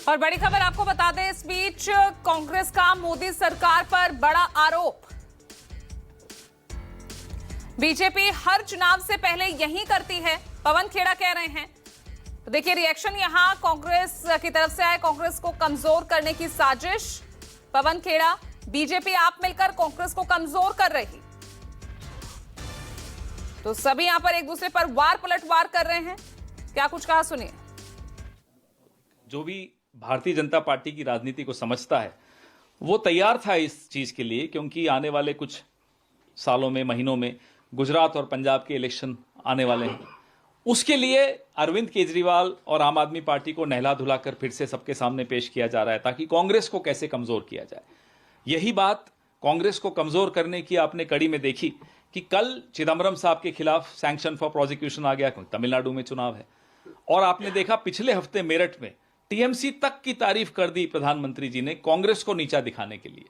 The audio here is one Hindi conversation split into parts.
और बड़ी खबर आपको बता दें, इस बीच कांग्रेस का मोदी सरकार पर बड़ा आरोप। बीजेपी हर चुनाव से पहले यही करती है, पवन खेड़ा कह रहे हैं। तो देखिए रिएक्शन यहां कांग्रेस की तरफ से आए, कांग्रेस को कमजोर करने की साजिश। पवन खेड़ा, बीजेपी आप मिलकर कांग्रेस को कमजोर कर रही। तो सभी यहां पर एक दूसरे पर वार पलटवार कर रहे हैं। क्या कुछ कहा सुनिए। जो भी भारतीय जनता पार्टी की राजनीति को समझता है वो तैयार था इस चीज के लिए, क्योंकि आने वाले कुछ सालों में, महीनों में गुजरात और पंजाब के इलेक्शन आने वाले हैं। उसके लिए अरविंद केजरीवाल और आम आदमी पार्टी को नहला धुलाकर फिर से सबके सामने पेश किया जा रहा है, ताकि कांग्रेस को कैसे कमजोर किया जाए। यही बात कांग्रेस को कमजोर करने की आपने कड़ी में देखी कि कल चिदम्बरम साहब के खिलाफ सैंक्शन फॉर प्रोसिक्यूशन आ गया, तमिलनाडु में चुनाव है। और आपने देखा पिछले हफ्ते मेरठ में टीएमसी तक की तारीफ कर दी प्रधानमंत्री जी ने कांग्रेस को नीचा दिखाने के लिए।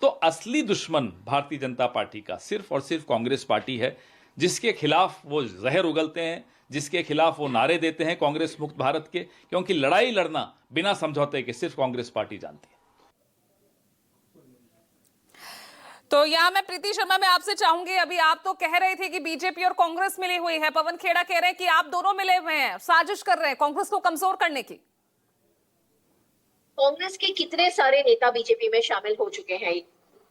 तो असली दुश्मन भारतीय जनता पार्टी का सिर्फ और सिर्फ कांग्रेस पार्टी है, जिसके खिलाफ वो जहर उगलते हैं, जिसके खिलाफ वो नारे देते हैं कांग्रेस मुक्त भारत के, क्योंकि लड़ाई लड़ना बिना समझौते के सिर्फ कांग्रेस पार्टी जानती है। तो यहां मैं प्रीति शर्मा में आपसे चाहूंगी, अभी आप तो कह रहे थे कि बीजेपी और कांग्रेस मिली हुई है, पवन खेड़ा कह रहे हैं कि आप दोनों मिले हुए हैं, साजिश कर रहे हैं कांग्रेस को कमजोर करने की। कांग्रेस के कितने सारे नेता बीजेपी में शामिल हो चुके हैं।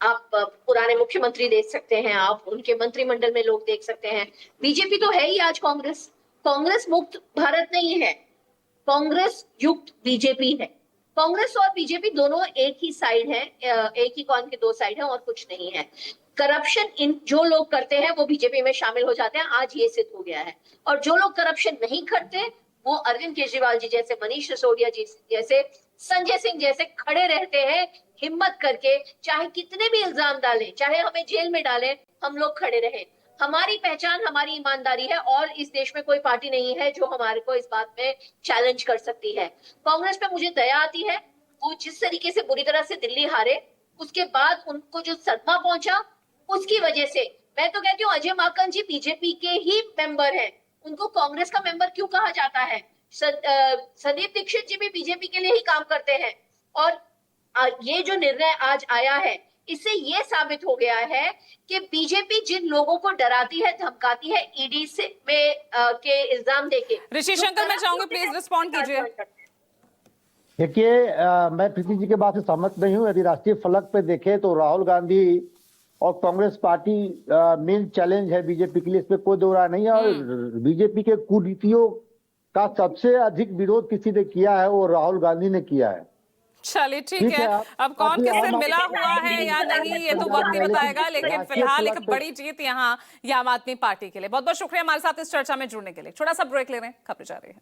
आप पुराने मुख्यमंत्री देख सकते हैं, आप उनके मंत्रिमंडल में लोग देख सकते हैं। बीजेपी तो है ही आज कांग्रेस। कांग्रेस मुक्त भारत नहीं है, कांग्रेस युक्त बीजेपी है। कांग्रेस और बीजेपी दोनों एक ही साइड है, एक ही कॉइन के दो साइड है और कुछ नहीं है। करप्शन इन जो लोग करते हैं वो बीजेपी में शामिल हो जाते हैं, आज ये सिद्ध हो गया है। और जो लोग करप्शन नहीं करते वो अरविंद केजरीवाल जी जैसे, मनीष सिसोदिया जी जैसे, संजय सिंह जैसे खड़े रहते हैं हिम्मत करके। चाहे कितने भी इल्जाम डालें, चाहे हमें जेल में डालें, हम लोग खड़े रहे। हमारी पहचान हमारी ईमानदारी है और इस देश में कोई पार्टी नहीं है जो हमारे को इस बात में चैलेंज कर सकती है। कांग्रेस पे मुझे दया आती है, वो जिस तरीके से बुरी तरह से दिल्ली हारे, उसके बाद उनको जो सदमा पहुंचा, उसकी वजह से मैं तो कहती हूँ अजय माकन जी बीजेपी के ही मेंबर हैं, उनको कांग्रेस का मेंबर क्यों कहा जाता है। संदीप दीक्षित जी भी बीजेपी के लिए ही काम करते हैं। और ये जो निर्णय आज आया है, इससे ये साबित हो गया है कि बीजेपी जिन लोगों को डराती है, धमकाती है ईडी से के इल्जाम देके। ऋषि शंकर, मैं चाहूंगी प्लीज रिस्पॉन्ड कीजिए। देखिए, मैं प्रीति जी के बात से सहमत नहीं हूँ। यदि राष्ट्रीय फलक पे देखें तो राहुल गांधी और कांग्रेस पार्टी मेन चैलेंज है बीजेपी के लिए, इसमें कोई दो राय नहीं है। और बीजेपी के कुरीतियों का सबसे अधिक विरोध किसी ने किया है वो राहुल गांधी ने किया है। चलिए ठीक है, अब कौन किससे मिला हुआ है या नहीं ये तो वक्त ही बताएगा, लेकिन फिलहाल एक बड़ी जीत यहाँ आम आदमी पार्टी के लिए। बहुत बहुत शुक्रिया हमारे साथ इस चर्चा में जुड़ने के लिए। छोटा सा ब्रेक ले रहे हैं, खबरें जा रही है।